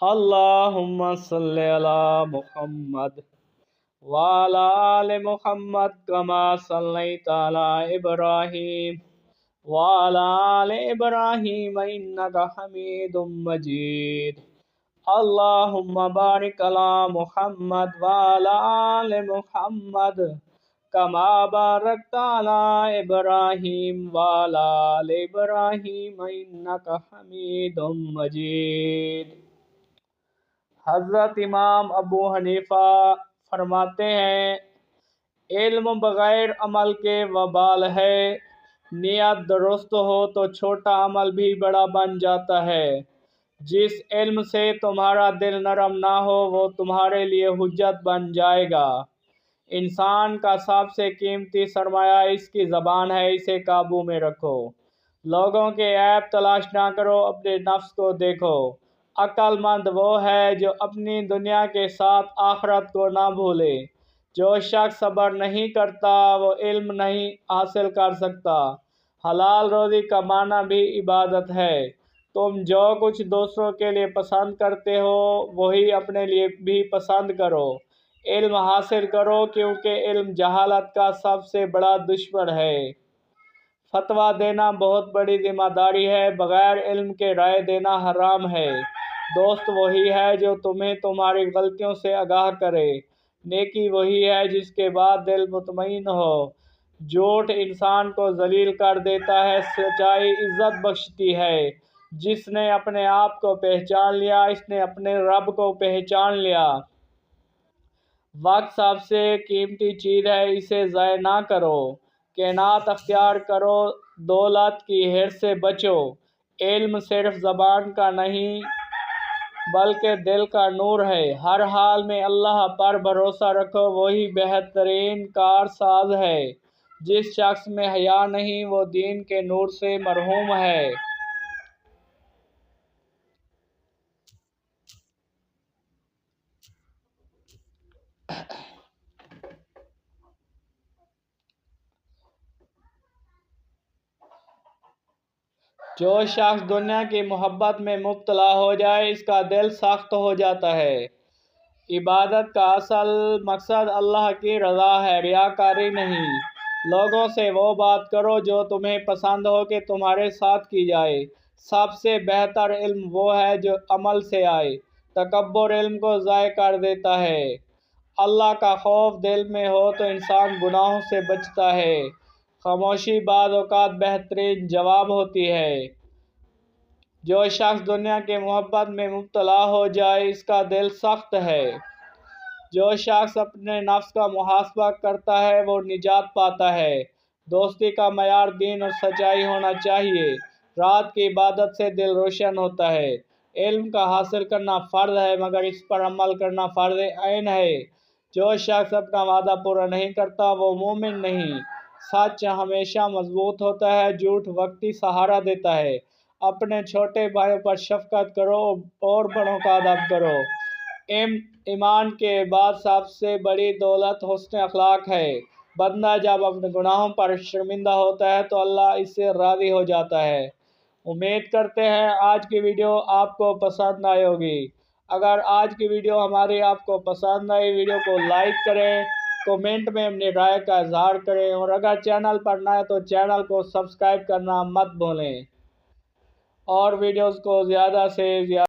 اللہم صلی علی محمد وعلی آل محمد کما صلیت علی ابراہیم وعلی آل ابراہیم انک حمید مجید اللہم بارک علی محمد وعلی آل محمد کما بارکت علی ابراہیم وعلی آل ابراہیم انک حمید مجید۔ حضرت امام ابو حنیفہ فرماتے ہیں علم بغیر عمل کے وبال ہے، نیت درست ہو تو چھوٹا عمل بھی بڑا بن جاتا ہے۔ جس علم سے تمہارا دل نرم نہ ہو وہ تمہارے لیے حجت بن جائے گا۔ انسان کا سب سے قیمتی سرمایہ اس کی زبان ہے، اسے قابو میں رکھو۔ لوگوں کے عیب تلاش نہ کرو، اپنے نفس کو دیکھو۔ عقل مند وہ ہے جو اپنی دنیا کے ساتھ آخرت کو نہ بھولے۔ جو شخص صبر نہیں کرتا وہ علم نہیں حاصل کر سکتا۔ حلال روزی کمانا بھی عبادت ہے۔ تم جو کچھ دوسروں کے لیے پسند کرتے ہو وہی اپنے لیے بھی پسند کرو۔ علم حاصل کرو کیونکہ علم جہالت کا سب سے بڑا دشمن ہے۔ فتویٰ دینا بہت بڑی ذمہ داری ہے، بغیر علم کے رائے دینا حرام ہے۔ دوست وہی ہے جو تمہیں تمہاری غلطیوں سے آگاہ کرے۔ نیکی وہی ہے جس کے بعد دل مطمئن ہو۔ جھوٹ انسان کو ذلیل کر دیتا ہے، سچائی عزت بخشتی ہے۔ جس نے اپنے آپ کو پہچان لیا اس نے اپنے رب کو پہچان لیا۔ وقت سب سے قیمتی چیز ہے، اسے ضائع نہ کرو۔ قناعت اختیار کرو، دولت کی حرص سے بچو۔ علم صرف زبان کا نہیں بلکہ دل کا نور ہے۔ ہر حال میں اللہ پر بھروسہ رکھو، وہی بہترین کارساز ہے۔ جس شخص میں حیا نہیں وہ دین کے نور سے محروم ہے۔ جو شخص دنیا کی محبت میں مبتلا ہو جائے اس کا دل سخت ہو جاتا ہے۔ عبادت کا اصل مقصد اللہ کی رضا ہے، ریاکاری نہیں۔ لوگوں سے وہ بات کرو جو تمہیں پسند ہو کہ تمہارے ساتھ کی جائے۔ سب سے بہتر علم وہ ہے جو عمل سے آئے۔ تکبر علم کو ضائع کر دیتا ہے۔ اللہ کا خوف دل میں ہو تو انسان گناہوں سے بچتا ہے۔ خاموشی بعض اوقات بہترین جواب ہوتی ہے۔ جو شخص دنیا کی محبت میں مبتلا ہو جائے اس کا دل سخت ہے۔ جو شخص اپنے نفس کا محاسبہ کرتا ہے وہ نجات پاتا ہے۔ دوستی کا معیار دین اور سچائی ہونا چاہیے۔ رات کی عبادت سے دل روشن ہوتا ہے۔ علم کا حاصل کرنا فرض ہے مگر اس پر عمل کرنا فرض عین ہے۔ جو شخص اپنا وعدہ پورا نہیں کرتا وہ مومن نہیں۔ سچ ہمیشہ مضبوط ہوتا ہے، جھوٹ وقتی سہارا دیتا ہے۔ اپنے چھوٹے بھائیوں پر شفقت کرو اور بڑوں کا ادب کرو۔ ایمان کے بعد سب سے بڑی دولت حسن اخلاق ہے۔ بندہ جب اپنے گناہوں پر شرمندہ ہوتا ہے تو اللہ اس سے راضی ہو جاتا ہے۔ امید کرتے ہیں آج کی ویڈیو آپ کو پسند آئی ہوگی۔ اگر آج کی ویڈیو ہماری آپ کو پسند آئی ویڈیو کو لائک کریں، کومنٹ میں اپنی رائے کا اظہار کریں اور اگر چینل پر نئے تو چینل کو سبسکرائب کرنا مت بھولیں اور ویڈیوز کو زیادہ سے زیادہ